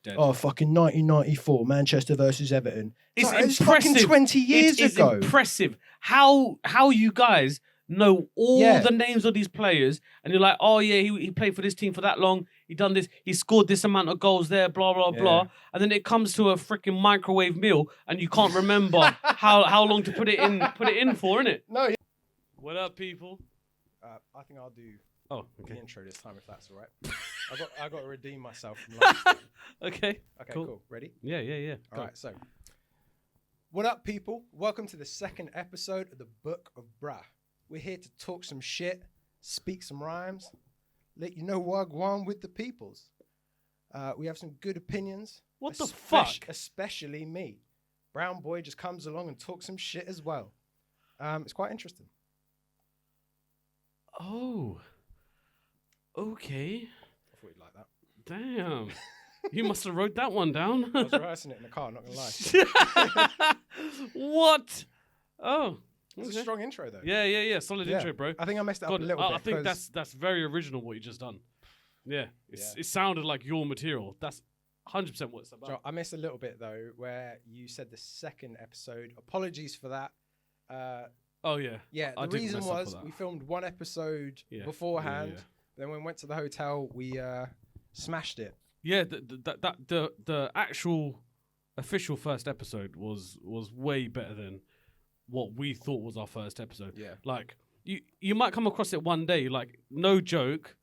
Dead. Oh, fucking 1994, Manchester versus Everton. It's It's impressive. fucking 20 years ago. It is impressive how you guys know all the names of these players, and you're like, oh yeah, he played for this team for that long. He done this. He scored this amount of goals there. Blah blah blah. And then it comes to a freaking microwave meal, and you can't remember how long to put it in for, innit? No. What up, people? I think I'll do the intro this time, if that's all right. I got to redeem myself from last time. Okay, cool. Ready? Yeah. All right, so what up, people? Welcome to the second episode of the Book of Brah. We're here to talk some shit, speak some rhymes, let you know wagwan with the peoples. We have some good opinions. What the fuck? Especially me. Brown boy just comes along and talks some shit as well. It's quite interesting. Oh, okay. I thought you'd like that. Damn. You must have wrote that one down. I was rehearsing it in the car, not gonna lie. What? Oh. It's a strong intro, though. Yeah. Solid intro, bro. I think I messed it up a little bit. I think that's very original what you just done. Yeah. It sounded like your material. That's 100% what it's about. Joe, I missed a little bit, though, where you said the second episode. Apologies for that. Oh, yeah. Yeah, the reason was we filmed one episode beforehand. Yeah. Then when we went to the hotel, we smashed it. Yeah, the actual official first episode was way better than what we thought was our first episode. Yeah. Like, you might come across it one day, like, no joke,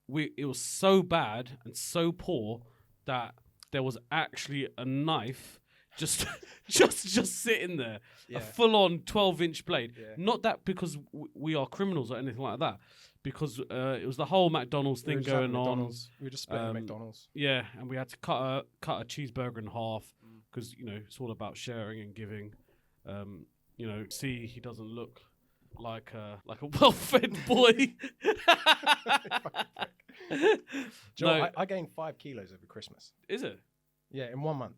it was so bad and so poor that there was actually a knife just sitting there, a full-on 12-inch blade. Yeah. Not that because we are criminals or anything like that, because it was the whole McDonald's thing going on. We were just splitting McDonald's. Yeah, and we had to cut a cheeseburger in half because it's all about sharing and giving. See, he doesn't look like a well-fed boy. Joe, I gained 5 kilos over Christmas. Is it? Yeah, in 1 month.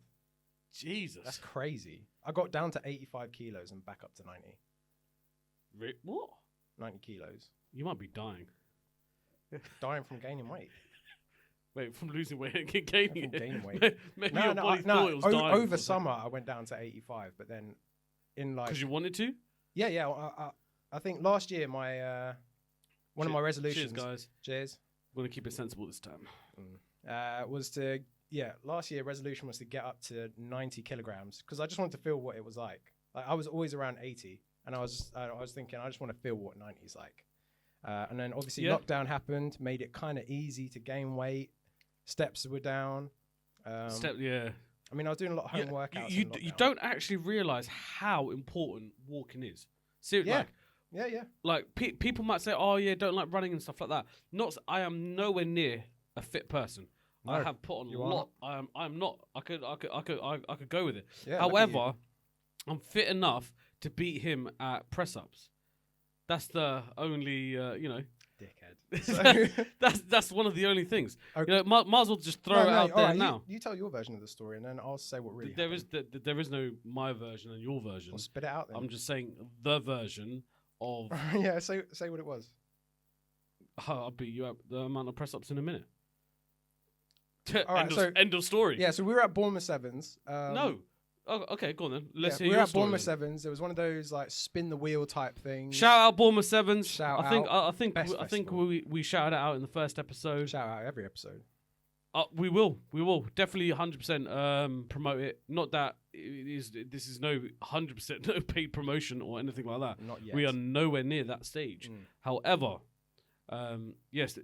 Jesus. That's crazy. I got down to 85 kilos and back up to 90. What? 90 kilos. You might be dying. Dying from gaining weight. Wait, from losing weight and gaining it? Gaining weight. Maybe your body thought it was dying. Over summer, I went down to 85, but then in like... Because you wanted to? Yeah. I think last year, my one of my resolutions... Cheers, guys. Cheers. We're going to keep it sensible this time. Was to... Yeah, last year resolution was to get up to 90 kilograms because I just wanted to feel what it was like. Like I was always around 80, and I was thinking I just want to feel what 90 is like. And then obviously lockdown happened, made it kind of easy to gain weight. Steps were down. I mean, I was doing a lot of home workouts. You don't actually realize how important walking is. Seriously, Like people might say, "Oh yeah, don't like running and stuff like that." I am nowhere near a fit person. No, I have put on a lot. I'm not. I could go with it. Yeah, however, I'm fit enough to beat him at press ups. That's the only dickhead. that's one of the only things. Okay. Might as well just throw it out there now. You tell your version of the story, and then I'll say what really there happened. There is no my version and your version. Well, spit it out. Then. I'm just saying the version of. Yeah, say what it was. I'll beat you up the amount of press ups in a minute. All right, end of story. Yeah, so we were at Bournemouth Sevens. No. Oh, okay, go on then. Let's hear we were your at story. Bournemouth Sevens. It was one of those like spin the wheel type things. Shout out Bournemouth Sevens. I think we shouted it out in the first episode. Shout out every episode. We will definitely 100% promote it. Not that this is no 100% no paid promotion or anything like that. Not yet. We are nowhere near that stage. However. Yes,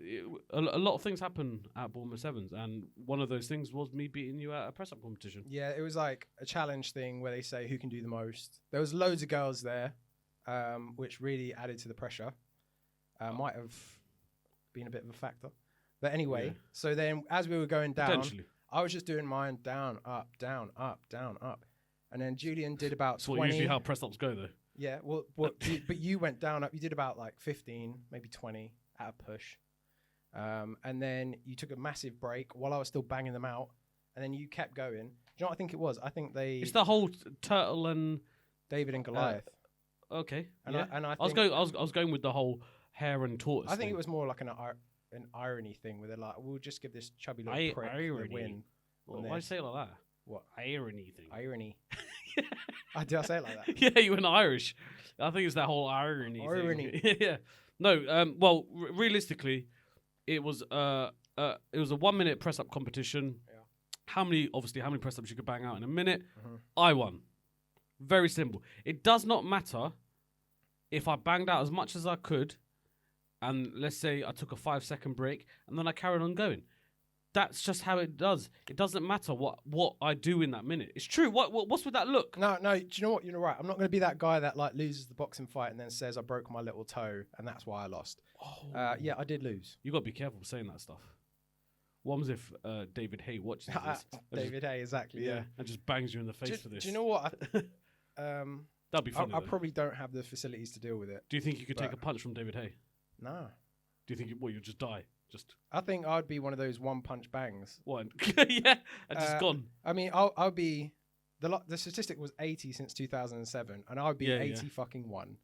a lot of things happen at Bournemouth Sevens, and one of those things was me beating you at a press-up competition. Yeah, it was like a challenge thing where they say who can do the most. There was loads of girls there, which really added to the pressure. Might have been a bit of a factor. But anyway, so then as we were going down, I was just doing mine down, up, down, up, down, up. And then Julian did about 20. That's usually how press-ups go, though. Yeah, well but you went down, up. You did about like 15, maybe 20. At a push, and then you took a massive break while I was still banging them out, and then you kept going. Do you know what I think it was? I think it's the whole turtle and David and Goliath. Okay, and I was going with the whole hare and tortoise. I think it was more like an irony thing where they're like, we'll just give this chubby little prick the win. Well, Why do you say it like that? What? Irony thing. Irony. Did I say it like that? Yeah, you went Irish. I think it's that whole irony thing. Yeah. No, well, realistically, it was a 1 minute press up competition. Yeah. How many press ups you could bang out in a minute? I won. Very simple. It does not matter if I banged out as much as I could, and let's say I took a 5-second break, and then I carried on going. That's just how it does. It doesn't matter what I do in that minute. It's true. What's with that look? No. Do you know what? You're right. I'm not going to be that guy that like loses the boxing fight and then says I broke my little toe and that's why I lost. Yeah, I did lose. You got to be careful saying that stuff. What happens if David Hay watches this? David Hay, exactly. Yeah, and just bangs you in the face for this. Do you know what? That'd be funny. I probably don't have the facilities to deal with it. Do you think you could take a punch from David Hay? No. Do you think you'll just die? I think I'd be one of those one punch bangs. What? Yeah, and just gone. I mean, I'll be. The statistic was 80 since 2007, and I'd be 80 fucking one.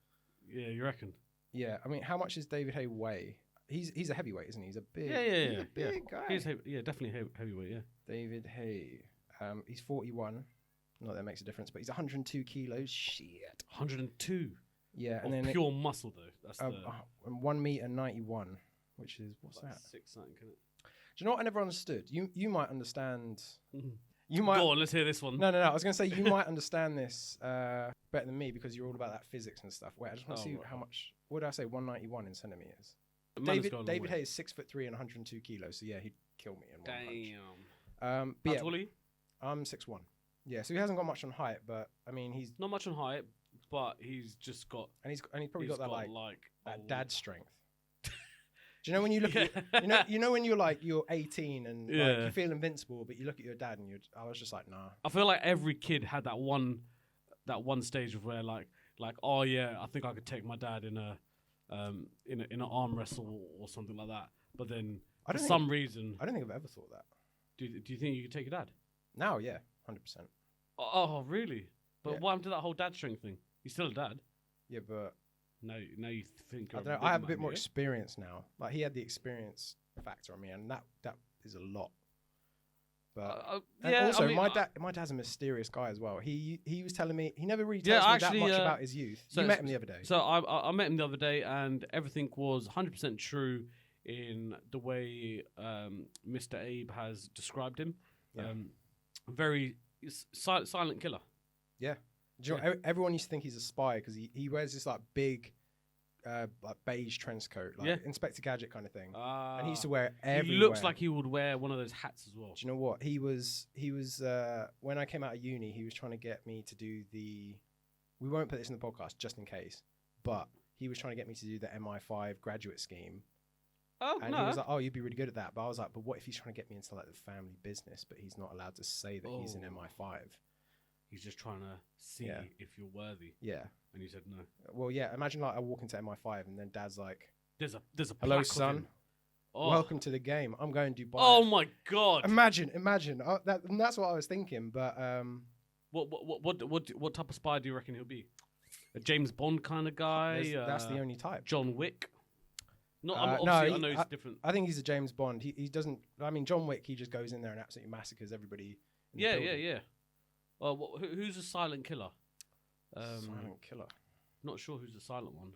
Yeah, you reckon? Yeah, I mean, how much does David Hay weigh? He's a heavyweight, isn't he? He's a big. Yeah. Big guy. He's definitely heavyweight. Yeah. David Hay, he's 41. Not that makes a difference, but he's 102 kilos. Shit. 102. Yeah, and then pure muscle though. That's and 1 meter 91. Which is, what's like that? 6 something, isn't it? Do you know what I never understood? You might understand. You might. Go on, let's hear this one. No. I was going to say you might understand this better than me because you're all about that physics and stuff. Wait, I just want to see how much. What did I say? 191 in centimeters. David Hay is 6'3" and 102 kilos. So yeah, he'd kill me in one punch. How tall are you? I'm 6'1". Yeah, so he hasn't got much on height, but I mean he's not much on height, but he's just got. And he's probably got that like that dad strength. Do you know when you look at you know when you're 18 and like, you feel invincible, but you look at your dad and I was just like, nah. I feel like every kid had that one stage of where like oh yeah, I think I could take my dad in an arm wrestle or something like that. But then for some reason, I don't think I've ever thought that. Do you think you could take your dad? Now, yeah, 100%. Oh really? But what happened to that whole dad strength thing? He's still a dad. Yeah, but. No, you think. I don't know. I have a bit more experience now. Like he had the experience factor on me, and that is a lot. But also, I mean, my dad's a mysterious guy as well. He was telling me he never really tells me that much about his youth. So you met him the other day. So I met him the other day, and everything was 100% true in the way Mr. Abe has described him. Yeah. Very silent killer. Yeah. Do you know, everyone used to think he's a spy because he wears this like big like beige trench coat, like Inspector Gadget kind of thing. And he used to wear it everywhere. He looks like he would wear one of those hats as well. Do you know what? He was when I came out of uni, he was trying to get me to do we won't put this in the podcast just in case, but he was trying to get me to do the MI5 graduate scheme. Oh, and he was like, oh, you'd be really good at that. But I was like, but what if he's trying to get me into like the family business, but he's not allowed to say that he's in MI5? He's just trying to see if you're worthy. Yeah. And you said no. Well, yeah. Imagine like I walk into MI5 and then Dad's like, "There's a hello, son. Welcome to the game. I'm going to Dubai." Oh my god! Imagine. That's what I was thinking. But what type of spy do you reckon he'll be? A James Bond kind of guy? That's the only type. John Wick. No, I know he's different. I think he's a James Bond. He doesn't. I mean, John Wick. He just goes in there and absolutely massacres everybody. Yeah. Who's a silent killer? Silent killer. Not sure who's the silent one.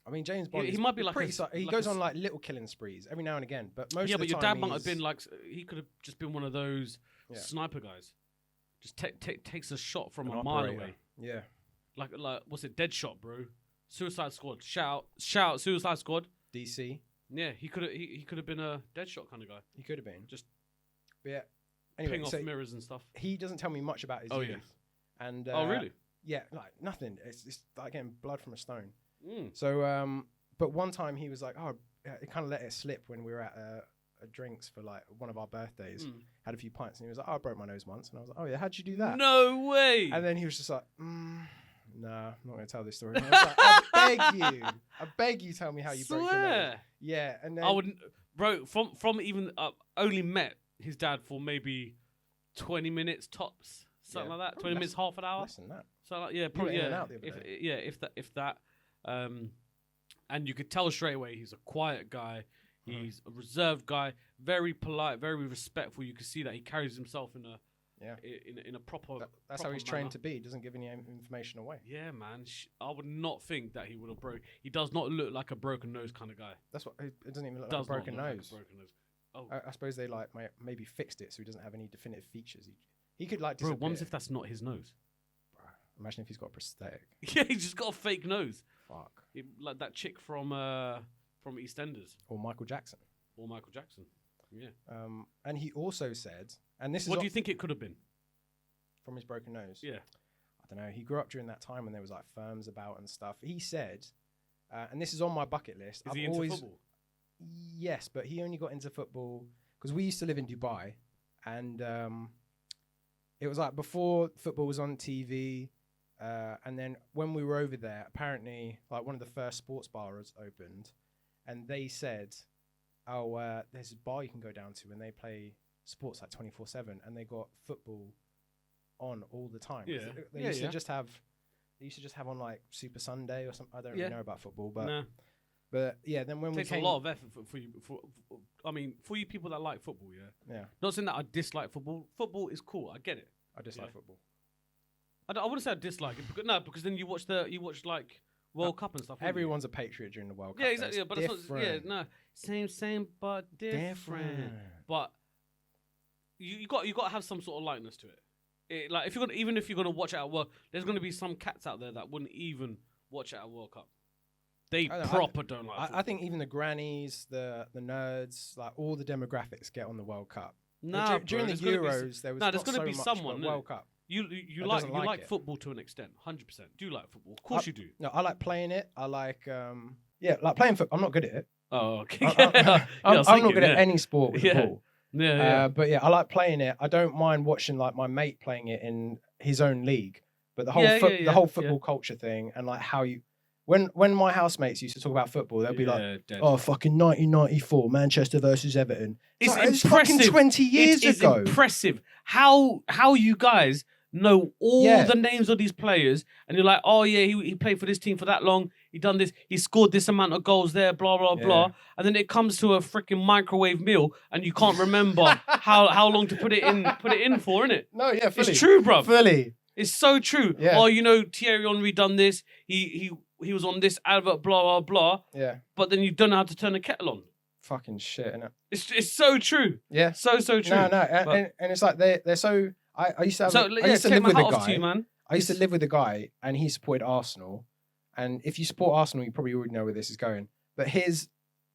I mean, James Bond. He might be like he goes on like little killing sprees every now and again, but most of the time. Yeah, but your dad might have been like he could have just been one of those sniper guys. Just takes a shot from a mile away. Yeah. Like what's it? Deadshot, bro. Suicide Squad. Shout! Suicide Squad. DC. Yeah, he could have been a Deadshot kind of guy. He could have been. Just anyway, ping off mirrors and stuff. He doesn't tell me much about his youth. Yeah. And really? Yeah, like nothing. It's like getting blood from a stone. Mm. So, but one time he was like, oh, he kind of let it slip when we were at a drinks for like one of our birthdays. Had a few pints, and he was like, oh, I broke my nose once. And I was like, oh yeah, how'd you do that? No way. And then he was just like, nah, I'm not going to tell this story. And I was like, I beg you, tell me how you broke your nose. Yeah, and then I wouldn't, bro. From even only met his dad for maybe 20 minutes tops, something like that. 20 minutes, half an hour. Less than that. So like, probably if that. And you could tell straight away he's a quiet guy. He's a reserved guy, very polite, very respectful. You can see that he carries himself in a in a proper. That's proper how he's manner. trained to be. He doesn't give any information away. Yeah, man. I would not think that he would have broke. He does not look like a broken nose kind of guy. That's what. It doesn't even look like a broken nose. Oh, I suppose they like maybe fixed it so he doesn't have any definitive features. He could like. Bro, what if that's not his nose? Imagine if he's got a prosthetic. Yeah, he's just got a fake nose. Fuck. Like that chick from EastEnders. Or Michael Jackson. Yeah. And he also said, and this is what do you think it could have been? From his broken nose? Yeah. I don't know. He grew up during that time when there was like firms about and stuff. He said, and this is on my bucket list. Is he into football? Yes, but he only got into football because we used to live in Dubai, and it was like before football was on TV. And then when we were over there, apparently, like one of the first sports bars opened, and they said, "Oh, there's a bar you can go down to, and they play sports like 24/7, and they got football on all the time." Yeah, they used to just have on like Super Sunday or something. I don't really know about football, but yeah. Then when it takes a lot of effort for you. For you people that like football, yeah. Not saying that I dislike football. Football is cool. I get it. I dislike football. I wouldn't say I dislike it, because then you watch like World Cup and stuff. Everyone's a patriot during the World Cup. Yeah, exactly. Yeah, but it's not. Same, but different. But you got to have some sort of likeness to it. Like if you're gonna watch it at work, there's gonna be some cats out there that wouldn't even watch it at World Cup. They don't like football. I think even the grannies, the nerds, like all the demographics get on the World Cup. Nah, during the Euros, there was there's gonna be someone World Cup. You like football to an extent, 100%. Do you like football? Of course you do. No, I like playing it. I like like playing football. I'm not good at it. Oh, okay. I'm not good at any sport with the ball. Yeah. But yeah, I like playing it. I don't mind watching like my mate playing it in his own league. But the whole football culture thing, and like how you when my housemates used to talk about football, they'd be like, "Oh, fucking 1994, Manchester versus Everton." It's impressive. Fucking 20 years ago. It's impressive how you guys know all the names of these players, and you're like, "Oh yeah, he played for this team for that long. He done this. He scored this amount of goals there. Blah blah blah." And then it comes to a freaking microwave meal, and you can't remember how long to put it in for, innit? No, yeah, fully. It's true, bro. Fully. It's so true. Yeah. Oh, Thierry Henry done this. He was on this advert, blah blah blah. Yeah. But then you don't know how to turn a kettle on. Fucking shit, innit? It's so true. Yeah. So true. No, and it's like they're so. I used to have. I used to live with a guy. I used to live with a guy, and he supported Arsenal. And if you support Arsenal, you probably already know where this is going. But his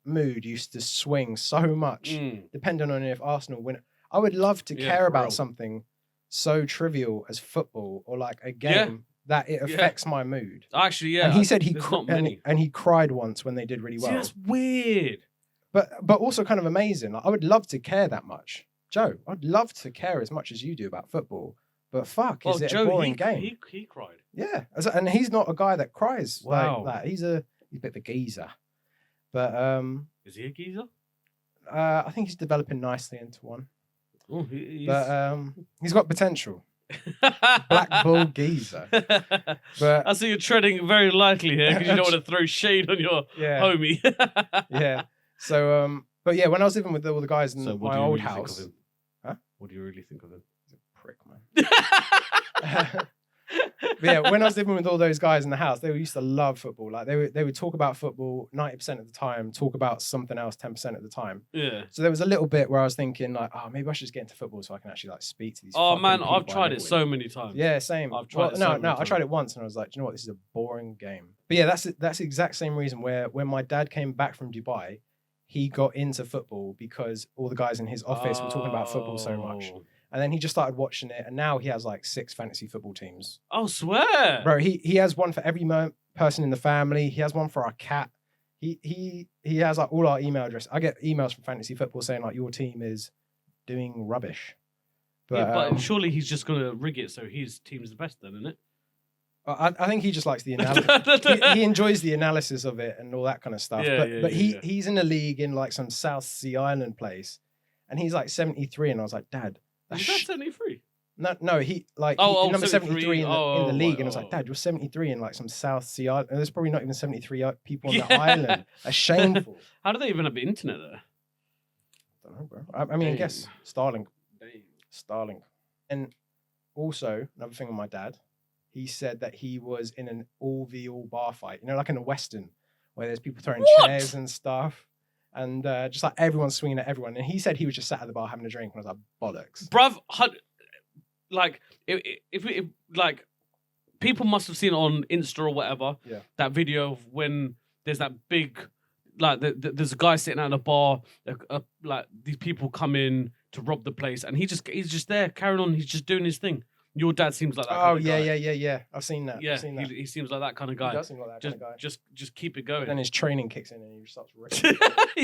mood used to swing so much, depending on if Arsenal win. I would love to care about something so trivial as football or like a game that it affects my mood. Actually, yeah. And he said he cried once when they did really well. See, that's weird. But also kind of amazing. Like, I would love to care that much. Joe, I'd love to care as much as you do about football. But fuck, is it a boring game? He cried. Yeah. And he's not a guy that cries like that. He's a bit of a geezer. But is he a geezer? I think he's developing nicely into one. Oh, he's got potential. Black bull geezer. But I see you're treading very lightly here because you don't want to throw shade on your homie. Yeah. So but yeah, when I was living with all the guys in my old house. Huh? What do you really think of him? He's a prick, man. But yeah, when I was living with all those guys in the house, they used to love football. Like they would talk about football 90% of the time, talk about something else 10% of the time. Yeah. So there was a little bit where I was thinking like, oh, maybe I should just get into football so I can actually like speak to these. Oh man, I've tried it so many times. Yeah, same. I've tried it so many times. I tried it once and I was like, do you know what? This is a boring game. But yeah, that's the exact same reason where when my dad came back from Dubai, he got into football because all the guys in his office were talking about football so much. And then he just started watching it, and now he has like 6 fantasy football teams. Oh, swear! Bro, he has one for every person in the family. He has one for our cat. He has like all our email addresses. I get emails from fantasy football saying like your team is doing rubbish. But surely he's just gonna rig it so his team's the best, then, isn't it? I think he just likes the analysis. he enjoys the analysis of it and all that kind of stuff. But he's in a league in like some South Sea Island place, and he's like 73, and I was like, Dad. Is that 73? No, he number 73 in the league, and I was like, Dad, you're 73 in like some South Sea Island. And there's probably not even 73 people on the island. That's shameful. How do they even have the internet there? don't know, bro. I mean, I guess Starlink. And also, another thing on my dad, he said that he was in an all-v-all bar fight. You know, like in a Western, where there's people throwing chairs and stuff. And just like everyone's swinging at everyone. And he said he was just sat at the bar having a drink. And I was like, bollocks. Bruv, like, if like, people must have seen on Insta or whatever, that video of when there's that big, like, there's a guy sitting at a bar, like, these people come in to rob the place, and he's just there carrying on. He's just doing his thing. Your dad seems like that. Oh, kind of yeah. I've seen that. Yeah, I've seen that. He seems like that kind of guy. He does seem like that kind of guy. Just keep it going. But then his training kicks in and he just starts ripping.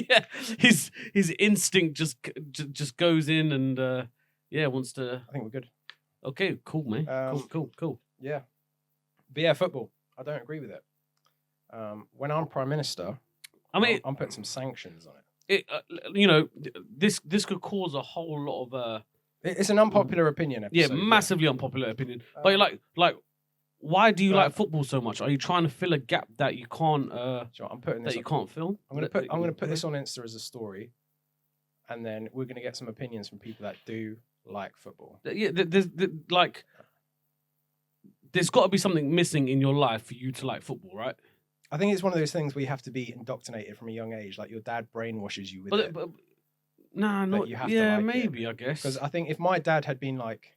Yeah, his instinct just goes in and wants to. I think we're good. Okay, cool, man. Cool. Yeah, but yeah, football. I don't agree with it. When I'm prime minister, I'm putting some sanctions on it. This could cause a whole lot of. It's an unpopular opinion. Yeah, massively unpopular opinion. But you're like, why do you like football so much? Are you trying to fill a gap that you can't? I'm putting this. That you can't fill. I'm gonna put this on Insta as a story, and then we're gonna get some opinions from people that do like football. Yeah, there's got to be something missing in your life for you to like football, right? I think it's one of those things where you have to be indoctrinated from a young age. Like your dad brainwashes you with it. But nah, not. Yeah, maybe, I guess. Because I think if my dad had been like,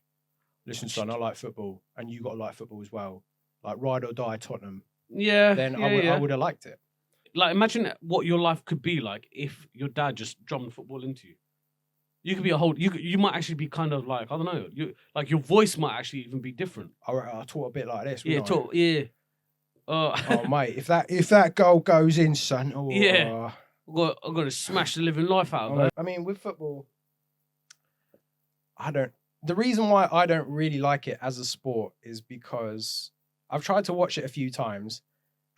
listen, son, I like football, and you got to like football as well, like ride or die Tottenham. Yeah. Then I would have liked it. Like, imagine what your life could be like if your dad just drummed football into you. You could be you might actually be kind of like, I don't know, your voice might actually even be different. I talk a bit like this. Yeah. Oh mate, if that goal goes in, son. Oh, yeah. I'm gonna smash the living life out of it. I mean, with football, the reason why I don't really like it as a sport is because I've tried to watch it a few times,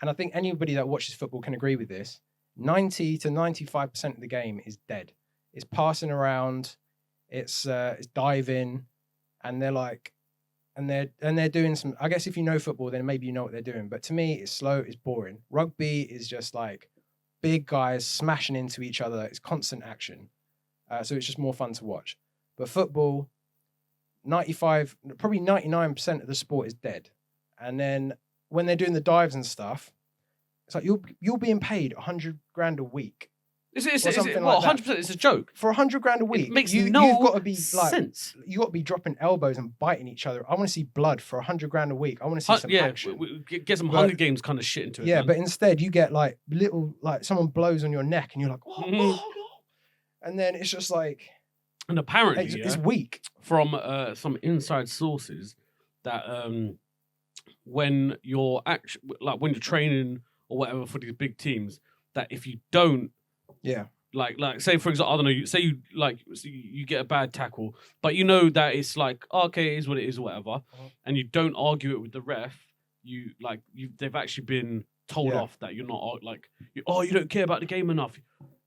and I think anybody that watches football can agree with this. 90 to 95% of the game is dead. It's passing around, it's diving, and they're doing some. I guess if you know football, then maybe you know what they're doing. But to me, it's slow, it's boring. Rugby is just like big guys smashing into each other. It's constant action. So it's just more fun to watch. But football, probably 99% of the sport is dead. And then when they're doing the dives and stuff, it's like you're being paid $100,000 a week. Is it 100%? It's a joke. For $100,000 a week, it makes you've got to be like sense. You got to be dropping elbows and biting each other. I want to see blood for $100,000 a week. I want to see some action. Get some Hunger Games kind of shit into it. Yeah, man. But instead you get like someone blows on your neck and you're like, oh, and then it's just like, and apparently it's weak. From some inside sources that when you're when you're training or whatever for these big teams, that if you don't. Yeah. Like say for example, I don't know, you get a bad tackle, but you know that it's like, okay, it is what it is or whatever, and you don't argue it with the ref, they've actually been told off that you're not you don't care about the game enough.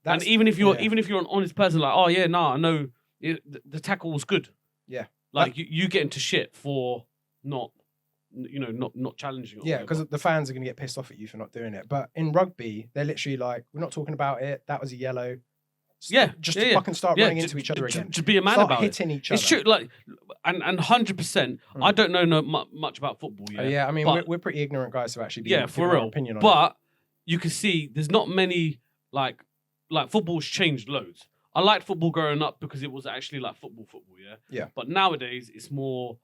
And even if you're an honest person, like, oh yeah, I know the tackle was good. Yeah. Like you get into shit for not challenging. Yeah, because the fans are going to get pissed off at you for not doing it. But in rugby, they're literally like, we're not talking about it. That was a yellow. Just fucking start running into each other again. Just be a man start about hitting each other. It's true. Like, and 100%. I don't know much about football. Yeah, I mean, we're pretty ignorant guys to actually be for real. Opinion on but it. You can see there's not many like football's changed loads. I liked football growing up because it was actually like football. Yeah. Yeah. But nowadays it's more.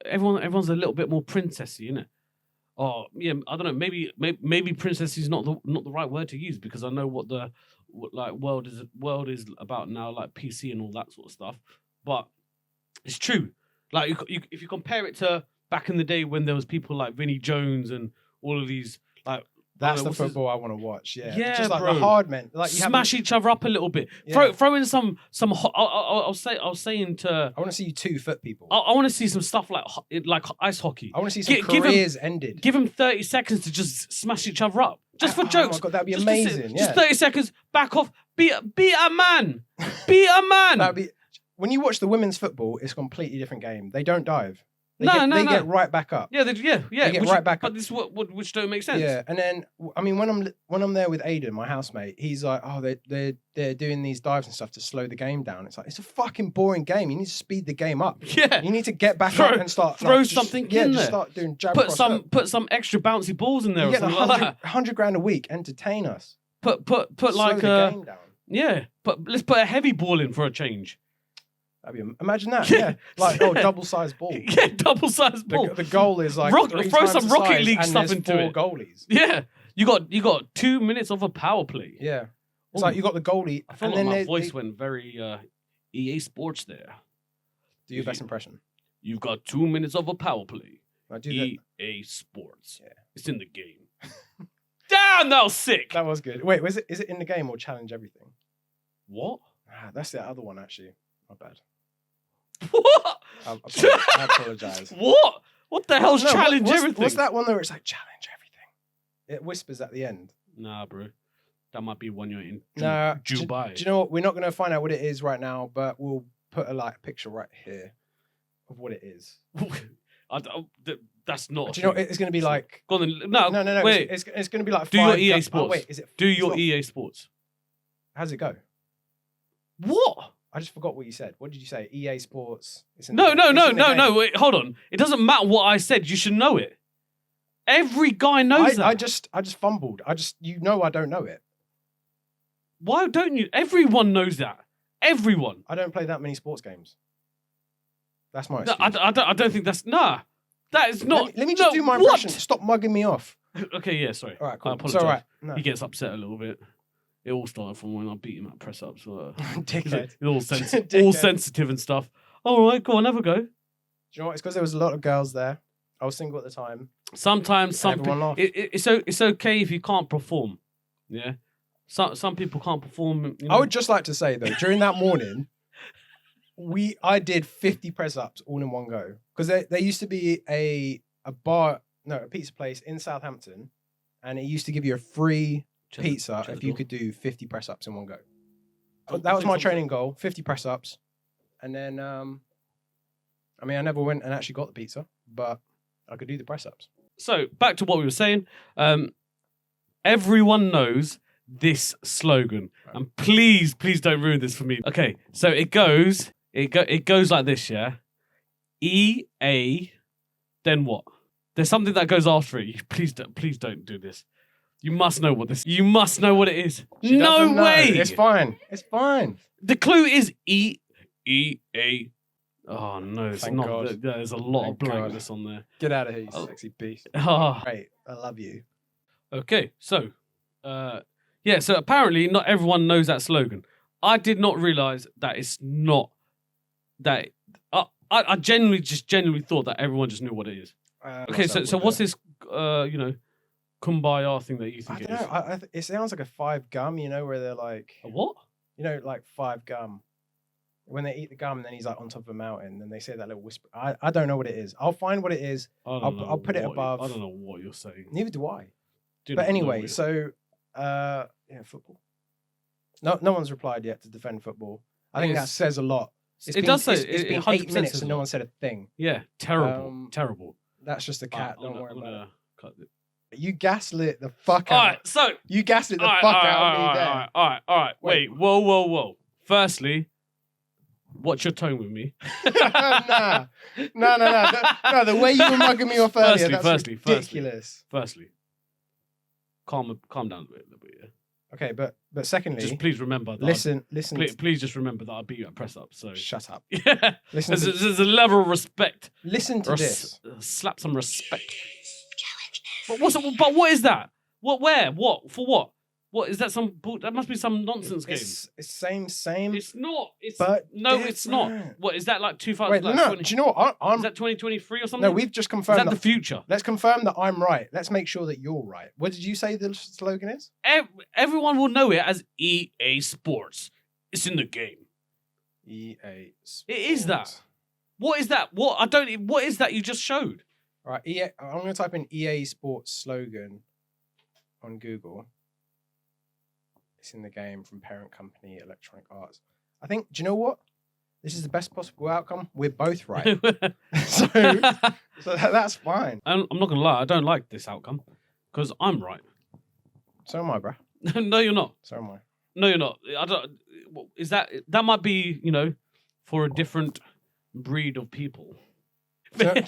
Everyone's a little bit more princessy, isn't it? Or yeah, I don't know. Maybe princessy is not the right word to use because I know what world is about now, like PC and all that sort of stuff. But it's true. Like if you compare it to back in the day when there was people like Vinnie Jones and all of these like. That's the football I want to watch. Yeah, just like bro. The hard men, like you smash each other up a little bit. Yeah. Throw in some. I was saying to. I want to see you 2 foot people. I want to see some stuff like ice hockey. I want to see some careers ended. Give them 30 seconds to just smash each other up, just for jokes. Oh my God, that'd be amazing. Just 30 seconds. Back off. Be a man. Be a man. That'd be. When you watch the women's football, it's a completely different game. They don't dive. They get right back up. Yeah, They get right back up. But this is which don't make sense. Yeah, and then I mean, when I'm there with Aiden, my housemate, he's like, oh, they're doing these dives and stuff to slow the game down. It's like, it's a fucking boring game. You need to speed the game up. Yeah, you need to get back up and start something in there. just start doing jab. Put some extra bouncy balls in there. You get 100 grand a week. Entertain us. Put slow like the game down. Yeah, but let's put a heavy ball in for a change. Imagine that, yeah. Like, double-sized ball. Yeah, double-sized ball. The goal is like throw some Rocket League stuff into into it. 4 goalies. Yeah, you got 2 minutes of a power play. Yeah, it's like you got the goalie. I feel like my voice went very EA Sports there. Do your best impression. You've got 2 minutes of a power play. EA Sports. Yeah, it's in the game. Damn, that was sick. That was good. Wait, is it in the game or challenge everything? What? That's the other one actually. My bad. What? I apologize. What the hell's challenge everything? What's that one where it's like challenge everything? It whispers at the end. Nah, bro. That might be when you're in Do Dubai. you know what? We're not going to find out what it is right now, but we'll put a picture right here of what it is. That's not. Do you know what it's going to be like? Go on, no. Wait, it's going to be like. Do your EA Sports. Oh, wait, is it? Do your EA Sports. How's it go? What? I just forgot what you said. What did you say? EA Sports. No. Wait, hold on. It doesn't matter what I said. You should know it. Every guy knows that. I just fumbled. I don't know it. Why don't you? Everyone knows that. Everyone. I don't play that many sports games. That's my excuse. I don't think that's That is not. Let me just do my impression. Stop mugging me off. Okay, yeah, sorry. All right, cool. I apologize. It's all right. No. He gets upset a little bit. It all started from when I beat him at press ups. Dickhead. All sensitive and stuff. All right, go on, have a go. Do you know what? It's because there was a lot of girls there. I was single at the time. Sometimes it's okay if you can't perform. Yeah. Some people can't perform. I would just like to say though, during that morning, I did 50 press ups all in one go because there used to be a pizza place in Southampton, and it used to give you a free pizza if you could do 50 press ups in one go. That was my training goal, 50 press ups, and then I never went and actually got the pizza, but I could do the press ups. So back to what we were saying. Everyone knows this slogan, and please don't ruin this for me. Okay, so it goes like this, yeah. EA, then what? There's something that goes after it. Please don't do this. You must know what this. You must know what it is. No way. It's fine. It's fine. The clue is EA. Oh no, it's Thank not. God. There's a lot of blankness on there. Get out of here, you sexy beast. Oh. Great, I love you. Okay, so, so apparently not everyone knows that slogan. I did not realize that it's not that. I genuinely thought that everyone just knew what it is. Okay, so what's this? Kumbaya thing that you think it is? I don't know. It sounds like a 5 gum. Where they're like a what? Like 5 gum. When they eat the gum and then he's like on top of a mountain and they say that little whisper. I don't know what it is. I'll find what it is. I'll put it above. I don't know what you're saying. Neither do I. But anyway, so football. No one's replied yet to defend football. I think that says a lot. It's been 8 minutes and no one said a thing. Yeah, terrible. That's just a cat. Don't worry about it. Cut it. You gaslit the fuck out. All right, so you gaslit the fuck out of me there. All right. Wait, whoa. Firstly, what's your tone with me? Nah. No, the way you were mugging me off earlier, that's ridiculous. Firstly, calm down a bit, yeah. Okay, but secondly, just please remember that. Listen. Please just remember that I beat you at press up. So shut up. Yeah, there's a level of respect. Listen to this. Slap some respect. But what is that? What? Where? What? For what? What is that? That must be some nonsense game. It's same. It's not. It's it's not. What is that like? 2000? Wait, like no. 20, do you know what? Is that 2023 or something? No, we've just confirmed. Is that the future? Let's confirm that I'm right. Let's make sure that you're right. What did you say the slogan is? Everyone will know it as EA Sports. It's in the game. EA Sports. It is that. What is that? What is that you just showed? All right, EA. I'm going to type in EA Sports slogan on Google. It's in the game from parent company Electronic Arts. I think. Do you know what? this is the best possible outcome. We're both right. so that's fine. I'm not gonna lie, I don't like this outcome because I'm right. So am I, bro. No, you're not. So am I. No, you're not. I don't. Is that might be, for a different breed of people. Do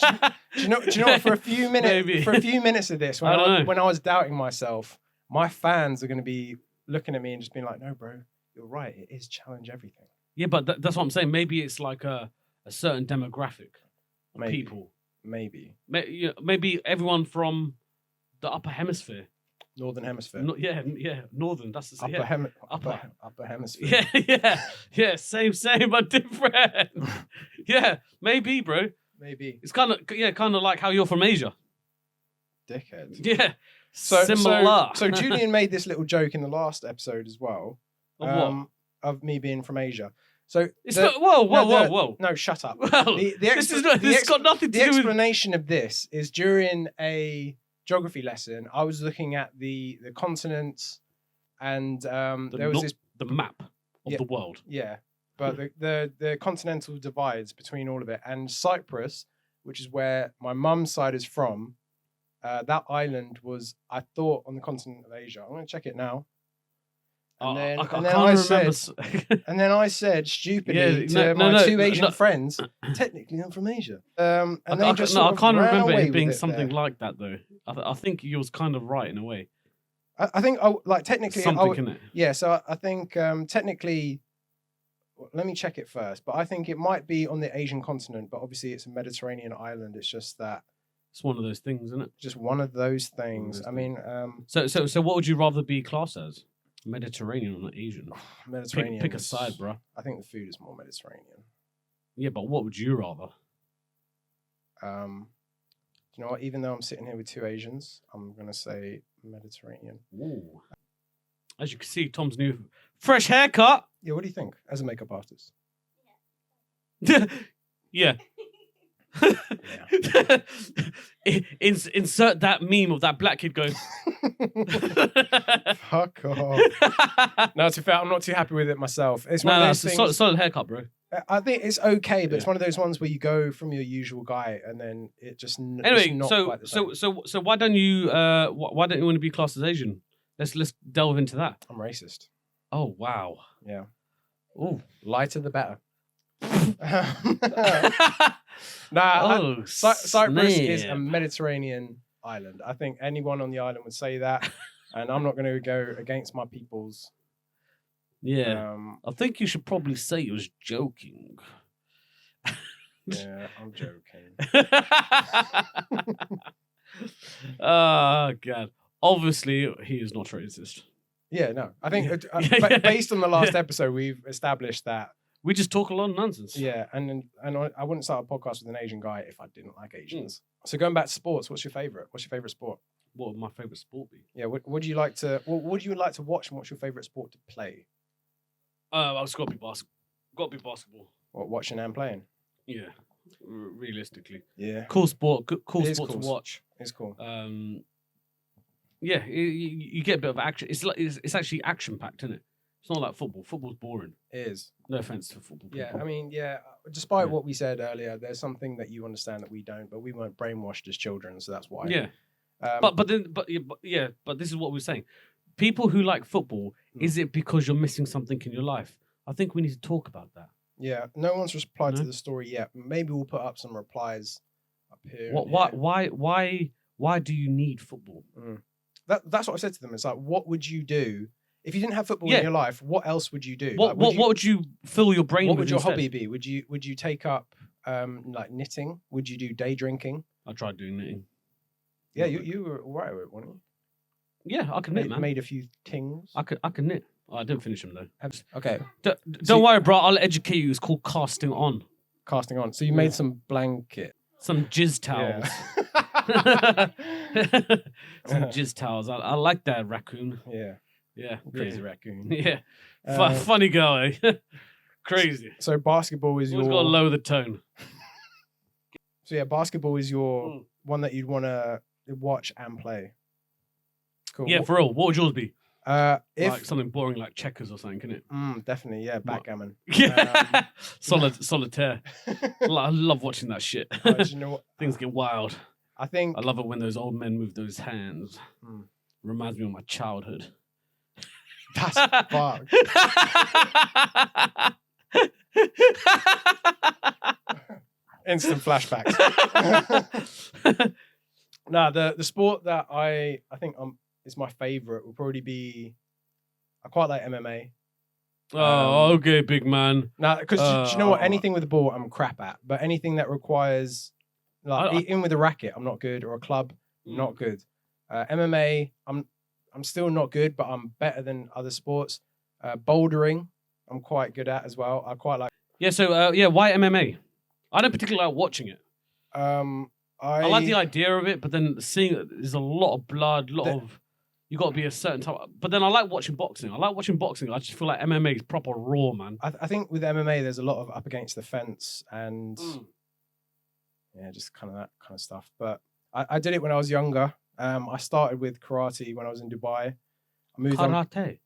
you know what? For a few minutes of this, when I was doubting myself, my fans are going to be looking at me and just being like, "No, bro, you're right. It is challenge everything." Yeah, but that's what I'm saying. Maybe it's like a certain demographic of people. Maybe everyone from the upper hemisphere. Northern hemisphere. Northern. That's the upper hemisphere. Yeah. Same, but different. Yeah, maybe, bro. Maybe it's kind of like how you're from Asia. Dickhead. Yeah. Similar. So Julian made this little joke in the last episode as well. Of me being from Asia. So whoa. No, shut up. Well, this has got nothing to do with... The explanation of this is during a geography lesson, I was looking at the continents, and there was the map of the world. Yeah, but the continental divides between all of it, and Cyprus, which is where my mum's side is from, that island was, I thought, on the continent of Asia. I'm going to check it now. And then I said stupidly to my two Asian friends, technically I'm from Asia. And they just I can't remember it being something like that though. I think you was kind of right in a way. I think technically something in it. Yeah, so I think technically, let me check it first. But I think it might be on the Asian continent. But obviously it's a Mediterranean island. It's just that. It's one of those things, isn't it? Just one of those things. I mean, so what would you rather be classed as? Mediterranean or Asian? Mediterranean. Pick a side, bro. I think the food is more Mediterranean. Yeah, but what would you rather? You know what? Even though I'm sitting here with two Asians, I'm gonna say Mediterranean. Ooh. As you can see, Tom's new fresh haircut. Yeah, what do you think as a makeup artist? Yeah. Insert that meme of that black kid going. Fuck off. No, to be fair, I'm not too happy with it myself. It's one of those things. It's a solid haircut, bro. I think it's okay, but it's one of those ones where you go from your usual guy and then it just anyway. Not quite the same. So why don't you want to be classed as Asian? Let's delve into that. I'm racist. Oh wow. Yeah. Oh, lighter the better. Cyprus is a Mediterranean island. I think anyone on the island would say that, and I'm not going to go against my peoples. Yeah, I think you should probably say you was joking. Yeah, I'm joking. Oh God! Obviously, he is not racist. Yeah, no. I think based on the last episode, we've established that. We just talk a lot of nonsense. Yeah, and I wouldn't start a podcast with an Asian guy if I didn't like Asians. So going back to sports, what's your favorite? What's your favorite sport? What would my favorite sport be? Yeah, what do you like to? What do you like to watch, and what's your favorite sport to play? It's got to be basketball. Got to be basketball. What, watching and playing? Yeah, realistically. Yeah. Cool sport. Cool sport to watch. It's cool. Yeah, you get a bit of action. It's actually action packed, isn't it? It's not like football. Football's boring. It is. No offense to football people. Yeah, I mean, despite what we said earlier, there's something that you understand that we don't, but we weren't brainwashed as children, so that's why. Yeah. But this is what we're saying. People who like football, is it because you're missing something in your life? I think we need to talk about that. Yeah, no one's replied to the story yet. Maybe we'll put up some replies up here. Why do you need football? That's what I said to them. It's like, what would you do if you didn't have football in your life? What else would you do? What would you fill your brain with? What would your instead? hobby be? Would you take up like knitting? Would you do day drinking? I tried doing knitting. Yeah, you were all right with it, weren't you? Yeah, I can knit, man. Made a few things. I can knit. Oh, I didn't finish them though. Okay. Don't worry, bro. I'll educate you. It's called casting on. Casting on. So you made some blanket. Some jizz towels. Yeah. Some jizz towels. I like that raccoon. Yeah. Yeah. Crazy raccoon. Yeah. Funny girl, eh? Crazy. So basketball is Always got to lower the tone. So yeah, basketball is your one that you'd want to watch and play. Cool. Yeah, for real. What would yours be? Like something boring like checkers or something, can it? Definitely, yeah, backgammon. Solitaire. I love watching that shit. Do you know what? Things get wild. I think I love it when those old men move those hands. Reminds me of my childhood. That's fucked. Instant flashbacks. No, the sport that I think is my favorite will probably be. I quite like MMA. Oh, okay, big man. No, because do you know what? Anything with a ball, I'm crap at. But anything that requires, like, even with a racket, I'm not good, or a club, not good. MMA, I'm still not good, but I'm better than other sports. Bouldering, I'm quite good at as well. I quite like. Yeah. So why MMA? I don't particularly like watching it. I like the idea of it, but then seeing it, there's a lot of blood, you got to be a certain type. But then I like watching boxing. I just feel like MMA is proper raw, man. I think with MMA, there's a lot of up against the fence and just kind of that kind of stuff. But I did it when I was younger. I started with karate when I was in Dubai. I moved karate.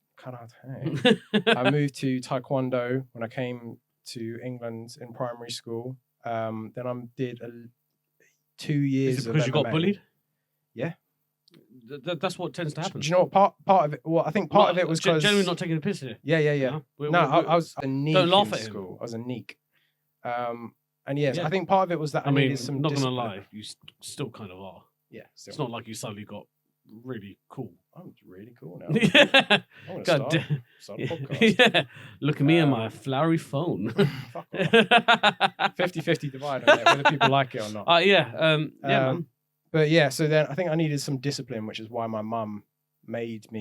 I moved to taekwondo when I came to England in primary school. Then I did 2 years. Is it because you got bullied? Yeah. That's what tends to happen. Do you know what part of it? Well, I think part of it was because generally not taking a piss here. Yeah. I was a neek. Don't laugh at school. him. I was a neek. And yes, I think part of it was that I needed some. Not gonna lie, you still kind of are. Yeah, still. It's not like you suddenly got really cool. I'm really cool now. Yeah. I'm gonna start a podcast. Yeah. Look at me and my flowery phone. Fuck off. 50-50 divide on it, whether people like it or not. Man. But yeah, so then I think I needed some discipline, which is why my mum encouraged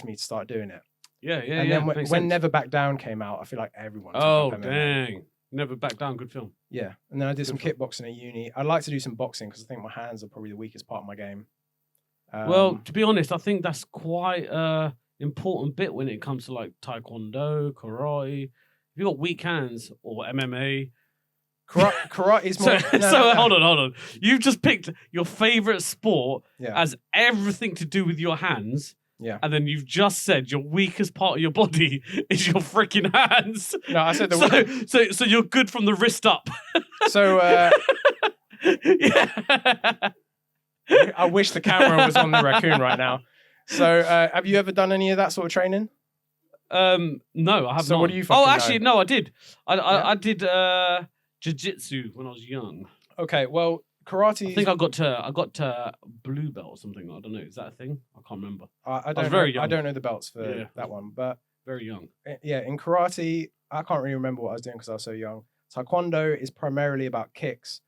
me to start doing it. Yeah. And then when Never Back Down came out, I feel like everyone took Oh, up MMA. dang. Never Back Down, good film. Yeah. And then I did some kickboxing at uni. I'd like to do some boxing because I think my hands are probably the weakest part of my game. Well, to be honest, I think that's quite an important bit when it comes to like taekwondo, karate. If you've got weak hands or MMA, karate is more. Hold on. You've just picked your favorite sport as everything to do with your hands. Yeah. And then you've just said your weakest part of your body is your freaking hands. No, I said so you're good from the wrist up. Yeah. I wish the camera was on the raccoon right now. So, have you ever done any of that sort of training? No, I have not. So what do you fucking know? Actually, no, I did. I did jiu-jitsu when I was young. Okay, well, karate. I think I got to blue belt or something. I don't know. Is that a thing? I can't remember. I was very young. I don't know the belts for that one, but very young. Yeah, in karate, I can't really remember what I was doing because I was so young. Taekwondo is primarily about kicks.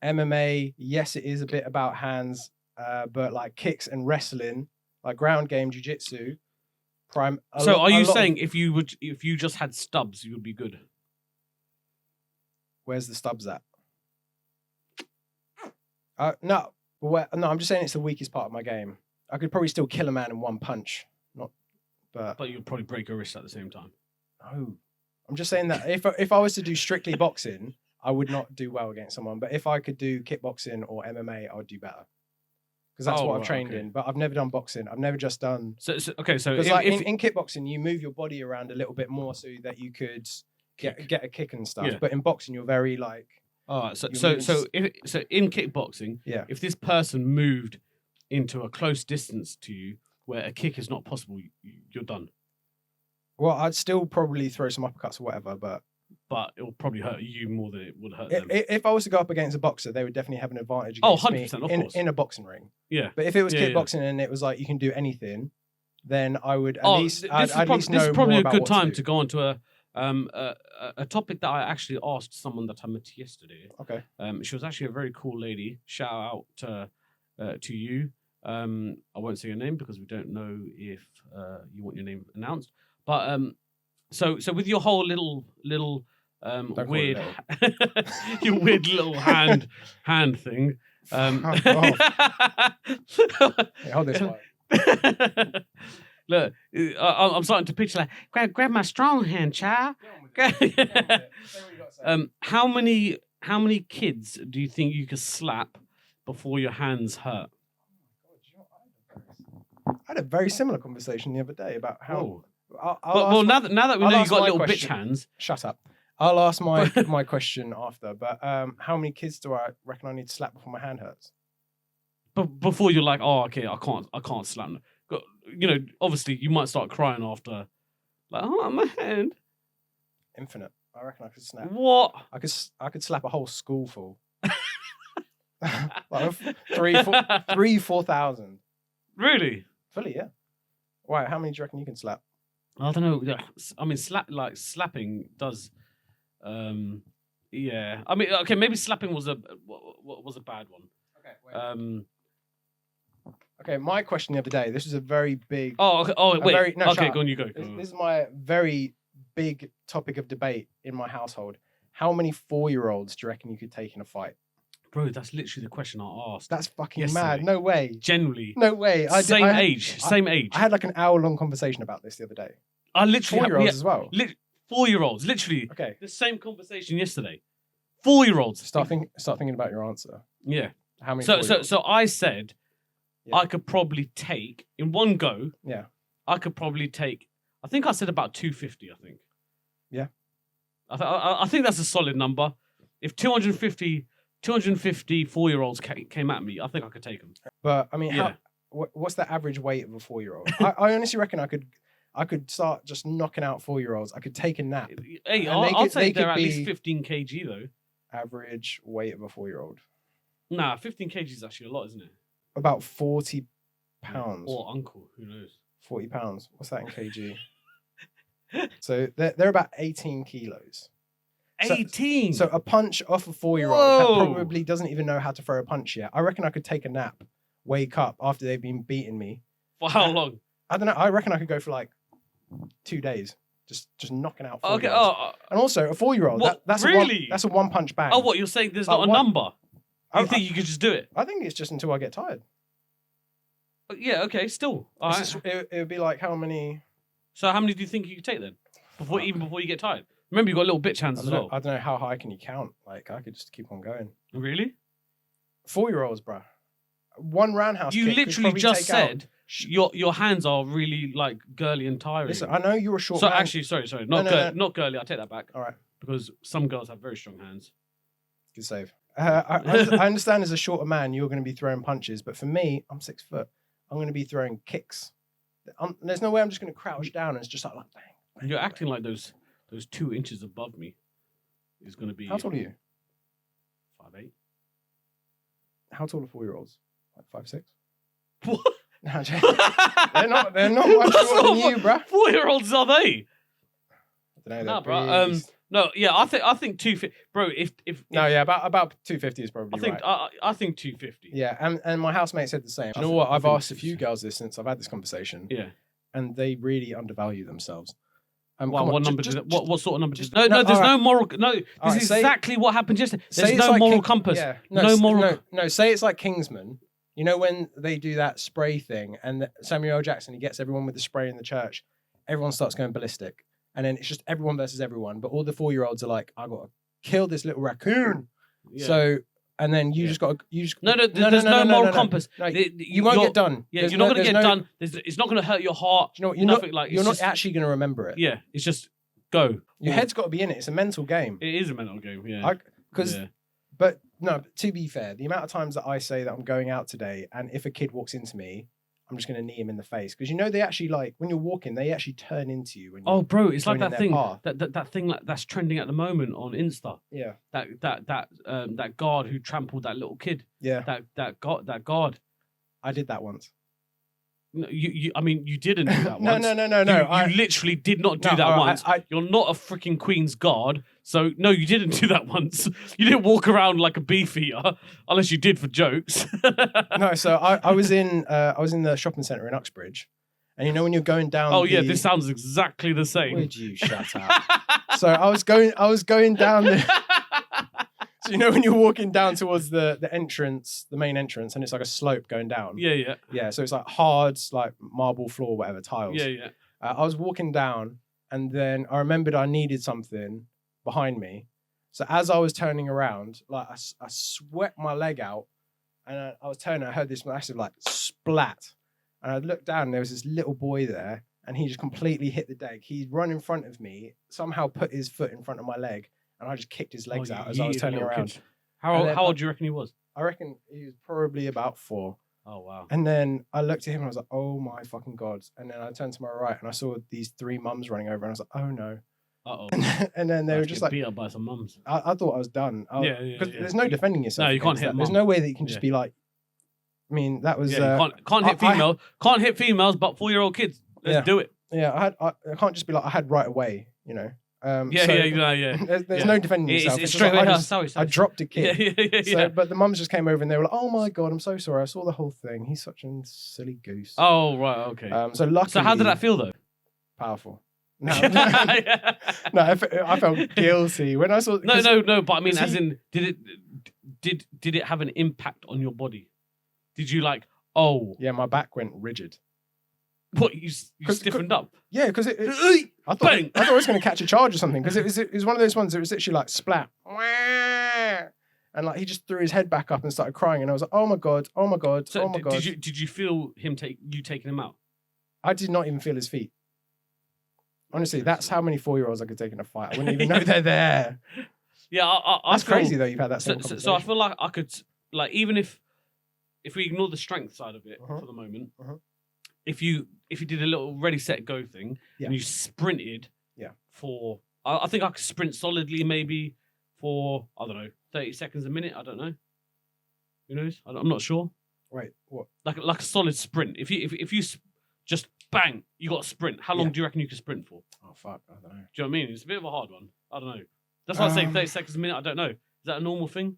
MMA, yes, it is a bit about hands, but like kicks and wrestling, like ground game jiu-jitsu. So are you saying if you just had stubs, you would be good? Where's the stubs at? No, I'm just saying it's the weakest part of my game. I could probably still kill a man in one punch, but you'd probably break a wrist at the same time. No, I'm just saying that if I was to do strictly boxing, I would not do well against someone. But if I could do kickboxing or MMA, I would do better. Because that's what I've trained in. But I've never done boxing. I've never just done. So in kickboxing, you move your body around a little bit more so that you could get a kick and stuff. Yeah. But in boxing, you're very like. Oh, so in kickboxing, if this person moved into a close distance to you where a kick is not possible, you're done. Well, I'd still probably throw some uppercuts or whatever, but it will probably hurt you more than it would hurt them. If I was to go up against a boxer, they would definitely have an advantage against 100%, of course. In a boxing ring. Yeah. But if it was kickboxing and it was like you can do anything, then I would at least know This is probably more a about good what time to to go on to a topic that I actually asked someone that I met yesterday. Okay. She was actually a very cool lady. Shout out to you. I won't say your name because we don't know if you want your name announced. But so with your whole little weird your weird little hand thing. Hold this one. Look, I'm starting to picture like grab my strong hand, child. How many kids do you think you could slap before your hands hurt? I had a very similar conversation the other day about how. Now that we know you got little bitch hands. Shut up. I'll ask my question after. But how many kids do I reckon I need to slap before my hand hurts? But before you're like, oh, okay, I can't slap them. You know, obviously you might start crying after. Like, oh, my hand. Infinite. I reckon I could snap. What? I could slap a whole school full. Like 4,000. Really? Fully, yeah. Why? How many do you reckon you can slap? I don't know. Yeah. I mean, slapping does. Yeah. I mean, okay, maybe slapping was a bad one. Okay. Wait. Okay, my question the other day. This is a very big. Oh, okay. Oh, wait. Okay, go on. You go. This is my very big topic of debate in my household. How many 4-year-olds do you reckon you could take in a fight? Bro, that's literally the question I asked. That's fucking mad. No way. Generally. No way. Same age. I had like an hour-long conversation about this the other day. I literally 4-year-olds as well. 4-year-olds, literally. Okay. The same conversation yesterday. 4-year-olds. Start thinking about your answer. Yeah. How many? So I said, I could probably take in one go. Yeah. I could probably take. I think I said about 250. I think. Yeah. I think that's a solid number. If 250 4-year-olds came at me, I think I could take them. But I mean, what's the average weight of a 4-year-old? I honestly reckon I could start just knocking out 4-year-olds. I could take a nap. Hey, I'll say they're at least 15 kg though. Average weight of a 4-year-old. Nah, 15 kg is actually a lot, isn't it? About 40 pounds. Or uncle, who knows? 40 pounds. What's that in kg? So they're about 18 kilos. 18. So a punch off a 4-year-old that probably doesn't even know how to throw a punch yet. I reckon I could take a nap, wake up after they've been beating me. For how long? I don't know. I reckon I could go for like 2 days, just knocking out 4-year-olds. Okay. And also a 4-year-old. That's a one punch bang. Oh, what you're saying? There's not a number. You think you could just do it? I think it's just until I get tired. Yeah. Okay. Still. It would be like how many? So how many do you think you could take then? Before you get tired. Remember, you got little bitch hands as well. I don't know how high can you count. Like I could just keep on going. Really? 4-year-olds, bro. One roundhouse. You literally just said your hands are really like girly and tiring. Listen, I know you're a short man. Actually, sorry, not girly. I take that back. All right. Because some girls have very strong hands. Good save. I understand as a shorter man, you're going to be throwing punches, but for me, I'm 6 foot. I'm going to be throwing kicks. There's no way I'm just going to crouch down and it's just like bang. You're acting like those 2 inches above me is going to be. How tall are you? 5'8". How tall are 4-year-olds? Like 5'6". What? No, they're not much shorter than you, bro. 4-year-olds are they? I don't know. Nah, bro. No, yeah, I think 250, bro. If no, yeah, about 250 is probably right. I think 250. Yeah, and my housemate said the same. You know what? I've asked a few girls this since I've had this conversation. Yeah, and they really undervalue themselves. What number? What sort of number? No, there's no moral. No, this is exactly what happened yesterday. There's no moral compass. Yeah, no moral. No, say it's like Kingsman. You know when they do that spray thing, and Samuel L. Jackson, he gets everyone with the spray in the church. Everyone starts going ballistic. And then it's just everyone versus everyone. But all the 4-year-olds are like, I got to kill this little raccoon. Yeah. So, and then you just got to... There's no moral compass. No, you won't get done. Yeah, you're not going to get done. It's not going to hurt your heart. You know what? You're not actually going to remember it. Yeah, it's just go. Your head's got to be in it. It's a mental game. It is a mental game, yeah. But to be fair, the amount of times that I say that I'm going out today, and if a kid walks into me, I'm just going to knee him in the face because they actually when you're walking, they actually turn into you. When bro, it's like that thing that thing that's trending at the moment on Insta. Yeah. That guard who trampled that little kid. Yeah. That guard. I did that once. No, you didn't do that once. No. You literally did not do that once. You're not a freaking Queen's guard. So, no, you didn't do that once. You didn't walk around like a beefeater, unless you did for jokes. No, so I was in the shopping centre in Uxbridge. And when you're going down yeah, this sounds exactly the same. Would you shut up? So I was going down the... So when you're walking down towards the entrance, the main entrance, and it's like a slope going down. Yeah. So it's like hard, like marble floor, whatever, tiles. Yeah. I was walking down, and then I remembered I needed something behind me. So as I was turning around, like I swept my leg out, and I was turning. I heard this massive like splat, And I looked down and there was this little boy there and he just completely hit the deck. He'd run in front of me, somehow put his foot in front of my leg, and I just kicked his legs out as I was turning around. Kid. How old do you reckon he was? I reckon he was probably about 4. Oh, wow. And then I looked at him and I was like, oh my fucking God. And then I turned to my right and I saw these 3 mums running over and I was like, oh no. Uh-oh. And then they were just like beat up by some mums. I thought I was done. Because there's no defending yourself. No, you can't hit that. There's no way that you can just be like, I mean, that was... can't hit females. Can't hit females, but 4-year-old kids. Let's do it. Yeah, I can't just be like, I had right away, you know. There's no defending yourself. It's straight away. Sorry. I dropped a kid. Yeah. But the mums just came over and they were like, "Oh my God, I'm so sorry. I saw the whole thing. He's such a silly goose." Oh right, okay. So luckily, so how did that feel though? Powerful. No, I felt guilty when I saw. No. But I mean, as in, did it have an impact on your body? Did you like? Oh, yeah, my back went rigid. What you stiffened up? Yeah, because I thought it was going to catch a charge or something. Because it was one of those ones. It was literally like splat, and like he just threw his head back up and started crying. And I was like, "Oh my God, oh my God, so oh my God!" Did you feel him taking him out? I did not even feel his feet. Honestly, that's how many 4-year-olds I could take in a fight. I wouldn't even know they're there. Yeah, that's crazy though. You've had that same conversation. So I feel like I could, like, even if we ignore the strength side of it for the moment, if you did a little ready set go thing and you sprinted for, I think I could sprint solidly maybe for, I don't know, 30 seconds a minute. I don't know. Who knows? I'm not sure. Wait, what? Like a solid sprint. If you just bang, you got a sprint. How long do you reckon you could sprint for? Oh fuck, I don't know. Do you know what I mean? It's a bit of a hard one. I don't know. That's why I say 30 seconds a minute. I don't know. Is that a normal thing?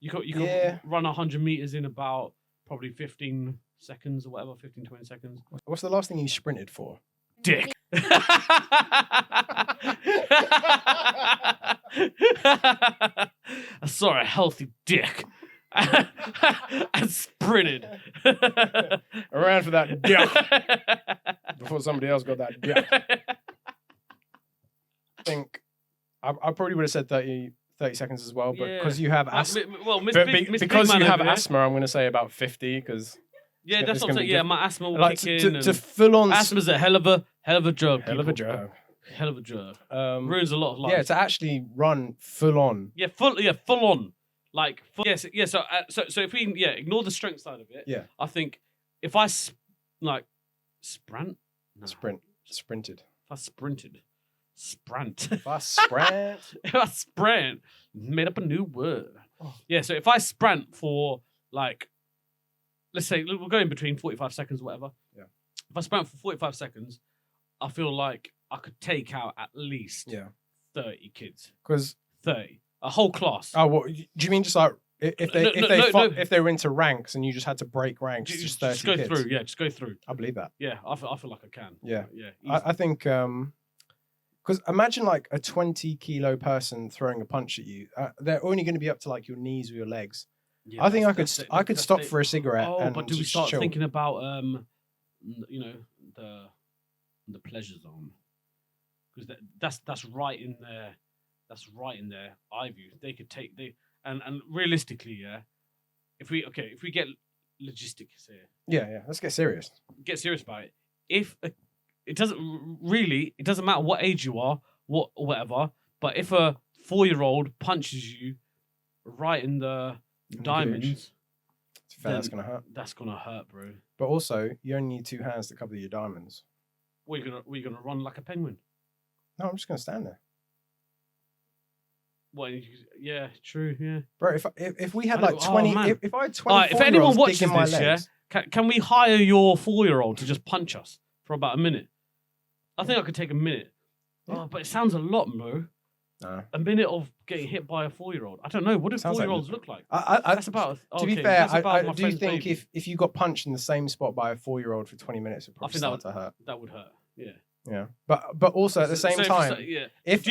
You could run 100 meters in about probably 15 seconds or whatever, 15, 20 seconds. What's the last thing you sprinted for? Dick. I saw a healthy dick and sprinted. I ran for that dick before somebody else got that dick. I think I probably would have said 30 seconds as well, but because you have asthma, because you have asthma, I'm going to say about 50 because. Yeah, that's what I'm saying. Yeah, my asthma will kick in. To full on asthma's a hell of a drug. Hell of a drug. Ruins a lot of lives. Yeah, to actually run full on. Yeah, full on. Like yes. So if we ignore the strength side of it. Yeah. I think if I sprinted. If I sprint, made up a new word. Oh. Yeah, so if I sprint for like. Let's say we'll go in between 45 seconds or whatever. Yeah. If I sprint for 45 seconds, I feel like I could take out at least 30 kids. Because 30, a whole class. Oh, what do you mean? Just like if they were into ranks and you just had to break ranks, just 30 just go kids. through. Yeah, just go through. I believe that. Yeah, I feel like I can. Yeah, yeah. I think because imagine like a 20-kilo person throwing a punch at you. They're only going to be up to like your knees or your legs. Yeah, I think I could stop for a cigarette. Oh, and but do we start chill. Thinking about the pleasure zone? Because that's right in there. That's right in their eye view. They could take and realistically, If we get logistics here. Yeah. Let's get serious. Get serious about it. It doesn't matter what age you are, whatever. But if a 4-year-old punches you right in the diamonds, that's gonna hurt. That's gonna hurt, bro. But also, you only need 2 hands to cover your diamonds. What are you gonna run like a penguin? No, I'm just gonna stand there. What? Yeah, true. Yeah, bro. If we had like 20, if I had 20, right, if anyone watches this, can we hire your 4-year-old to just punch us for about a minute? I think I could take a minute. Yeah. Oh, but it sounds a lot, bro. A minute of getting hit by a 4-year-old. I don't know. What do 4-year-olds look like? That's about. To be fair, I do think if you got punched in the same spot by a 4-year-old for 20 minutes, it probably start to hurt. That would hurt. Yeah. Yeah. But also at the same time, do you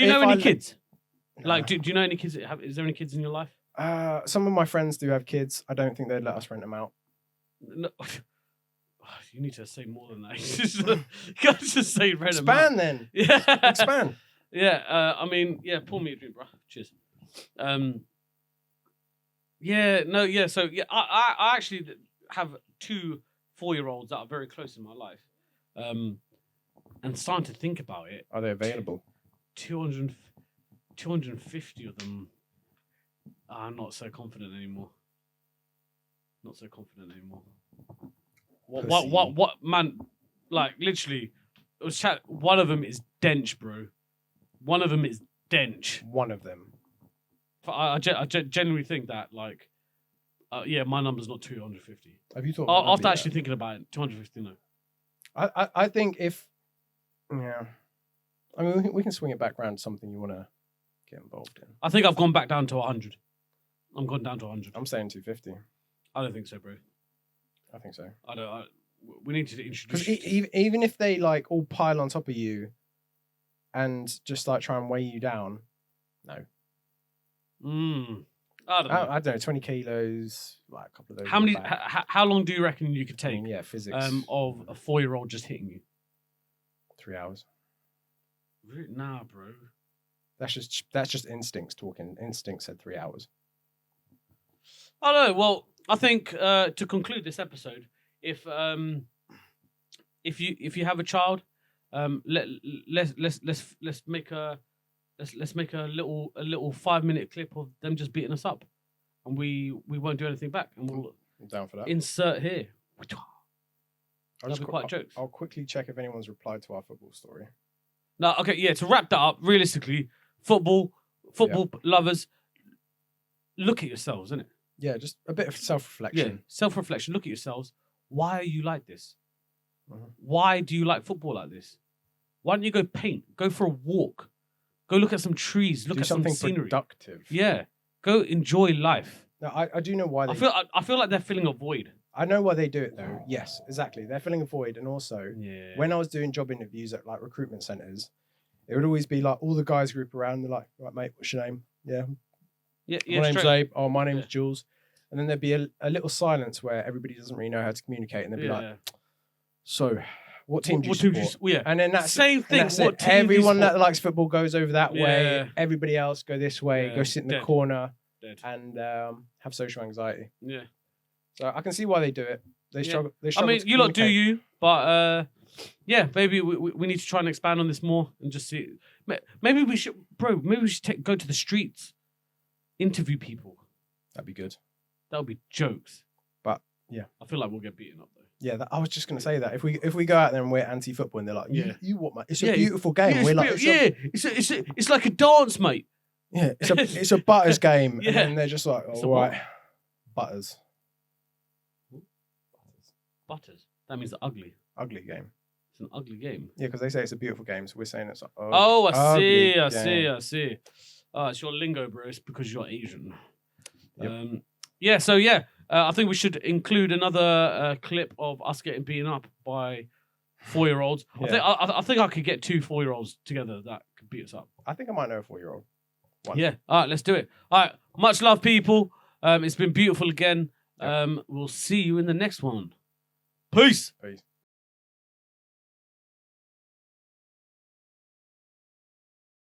know any kids? Like, do you know any kids? Is there any kids in your life? Some of my friends do have kids. I don't think they'd let us rent them out. No. You need to say more than that. You can't just say rent them out. Expand then. Yeah. Expand. Yeah, pour me a drink, bro. Cheers. So I actually have 2 4-year-olds that are very close in my life. And starting to think about it. Are they available? 250 of them. I'm not so confident anymore. Not so confident anymore. What, man? Like, literally, it was one of them is dench, bro. One of them is dench. One of them. I genuinely think that, like, yeah, my number's not 250. Have you thought? After actually thinking about it, 250, no. I think if, yeah, I mean, we can swing it back around to something you want to get involved in. I think I've gone back down to 100. I'm gone down to 100. I'm saying 250. I don't think so, bro. I think so. We need to introduce. Because even if they like all pile on top of you, and just like try and weigh you down, no. I don't know. 20 kilos, like a couple of those. How many? How long do you reckon you could take? I mean, yeah, physics. Of a 4-year-old just hitting you. 3 hours. Nah, bro. That's just instincts talking. Instinct said 3 hours. I don't know. Well, I think to conclude this episode, if you have a child, let's make a little 5-minute clip of them just beating us up, and we won't do anything back, and we'll I'm down for that. Insert here. That'll be quite jokes. I'll quickly check if anyone's replied to our football story. No, okay, yeah. To wrap that up, realistically, football lovers, look at yourselves, innit? Yeah, just a bit of self-reflection. Yeah, self-reflection. Look at yourselves. Why are you like this? Mm-hmm. Why do you like football like this? Why don't you go paint? Go for a walk. Go look at some trees. Look at something some scenery. Productive. Yeah. Go enjoy life. No, I do know why. I feel like they're filling a void. I know why they do it though. Yes, exactly. They're filling a void, and also when I was doing job interviews at like recruitment centers, it would always be like all the guys group around. They're like, "Right, mate, what's your name?" Yeah. My name's Abe. Oh, my name's Jules. And then there'd be a little silence where everybody doesn't really know how to communicate, and they'd be like, "So, what team do you support?" And then that's same thing. That's it. Everyone that likes football goes over that way. Everybody else go this way. Go sit in the corner and have social anxiety. Yeah. So I can see why they do it. They struggle. I mean, you lot do you, but yeah, maybe we need to try and expand on this more and just see. Maybe we should, bro. Maybe we should go to the streets, interview people. That'd be good. That would be jokes. But yeah, I feel like we'll get beaten up though. Yeah, I was just gonna say that if we go out there and we're anti-football and they're like, you what, mate? It's a beautiful game. Yeah, we're like, it's like a dance, mate. Yeah, it's a butters game, and then they're just like, all right, butters. Butters. That means ugly. Ugly game. It's an ugly game. Yeah, because they say it's a beautiful game, so we're saying it's like, I see. It's your lingo, bro. It's because you're Asian. Yep. I think we should include another clip of us getting beaten up by 4-year-olds. Yeah. I think I could get 2 4-year-olds together that could beat us up. I think I might know a 4-year-old. Yeah. All right, let's do it. All right. Much love, people. It's been beautiful again. Yep. We'll see you in the next one. Peace. Peace.